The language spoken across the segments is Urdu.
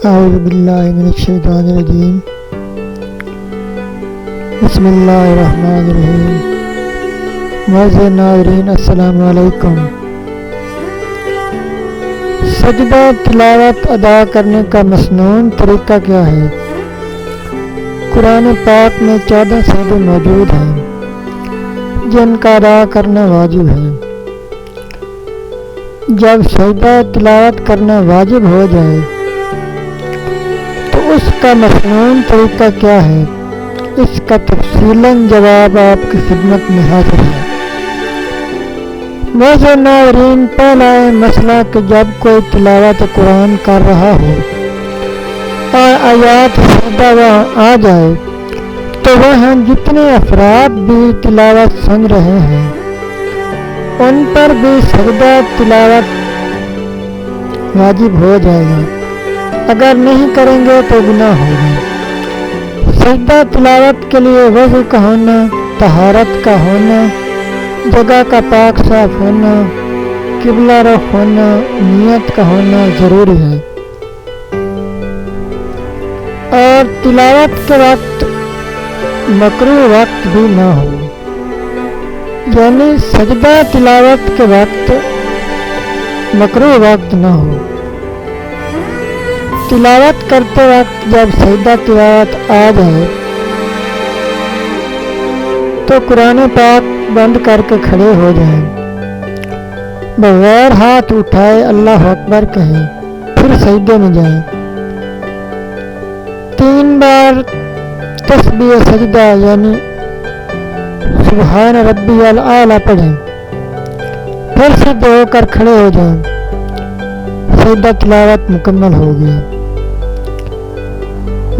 اعوذ باللہ من الشیطان الرجیم بسم اللہ الرحمن الرحیم۔ معزز ناظرین السلام علیکم۔ سجدہ تلاوت ادا کرنے کا مسنون طریقہ کیا ہے؟ قرآن پاک میں 14 سجدے موجود ہیں جن کا ادا کرنا واجب ہے۔ جب سجدہ تلاوت کرنا واجب ہو جائے تو اس کا مسنون طریقہ کیا ہے؟ اس کا تفصیلاً جواب آپ کی خدمت میں حاضر ہے۔ معزز ناظرین، پہلا ہے مسئلہ کہ جب کوئی تلاوت قرآن کر رہا ہو اور آیات سجدہ وہاں آ جائے تو وہاں جتنے افراد بھی تلاوت سن رہے ہیں ان پر بھی سجدہ تلاوت واجب ہو جائے گا۔ اگر نہیں کریں گے تو گناہ ہوگا۔ سجدہ تلاوت کے لیے وضو کا ہونا، طہارت کا ہونا، جگہ کا پاک صاف ہونا، قبلہ رخ ہونا، نیت کا ہونا ضروری ہے۔ اور تلاوت کے وقت مکروہ وقت بھی نہ ہو، یعنی سجدہ تلاوت کے وقت مکروہ وقت نہ ہو۔ تلاوت کرتے وقت جب سجدہ تلاوت آ جائے تو قرآن پاک بند کر کے کھڑے ہو جائیں، بغیر ہاتھ اٹھائے اللہ اکبر کہیں، پھر سجدے میں جائیں۔ 3 بار تسبیح سجدہ یعنی سبحان ربی الاعلیٰ پڑھیں، پھر سجدے ہو کر کھڑے ہو جائیں۔ سجدہ تلاوت مکمل ہو گیا۔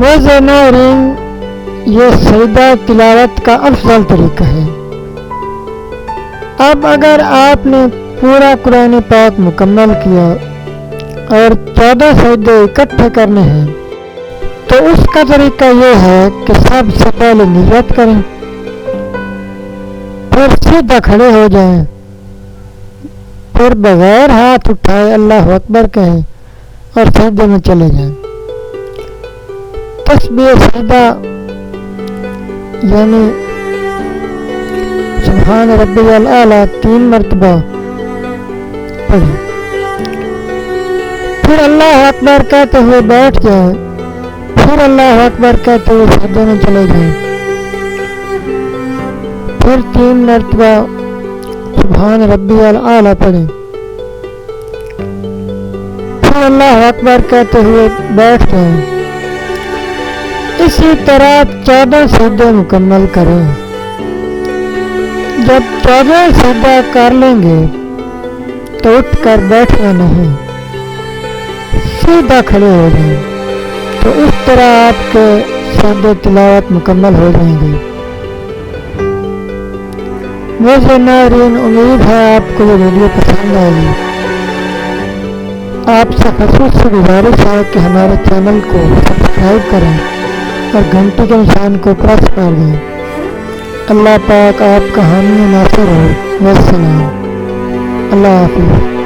معزز ناظرین، یہ سجدہ تلاوت کا افضل طریقہ ہے۔ اب اگر آپ نے پورا قرآن پاک مکمل کیا اور 14 سجدے اکٹھے کرنے ہیں تو اس کا طریقہ یہ ہے کہ سب سے پہلے نیت کریں، پھر سیدھا کھڑے ہو جائیں، پھر بغیر ہاتھ اٹھائے اللہ اکبر کہیں اور سجدے میں چلے جائیں۔ تسبیح سجدہ یعنی سبحان ربی الاعلیٰ 3 مرتبہ پڑھیں، پھر اللہ اکبر کہتے ہوئے بیٹھ جائیں، پھر اللہ اکبر کہتے ہوئے سجدے میں چلے جائیں، پھر 3 مرتبہ سبحان ربی الاعلیٰ پڑھیں، پھر اللہ اکبر کہتے ہوئے بیٹھ جائیں۔ اسی طرح 14 سجدے مکمل کریں۔ جب 14 سجدہ کر لیں گے تو اٹھ کر بیٹھنا نہیں، سیدھا کھڑے ہو جائیں، تو اس طرح آپ کے سجدے تلاوت مکمل ہو جائیں گے۔ معزز ناظرین، امید ہے آپ کو یہ ویڈیو پسند آئے گی۔ آپ سے خصوصی گزارش ہے کہ ہمارے چینل کو سبسکرائب کریں اور گھنٹی کے نشان کو پریس کر دیں۔ اللہ پاک آپ کا حامی و ناصر ہو۔ والسلام۔ اللہ حافظ۔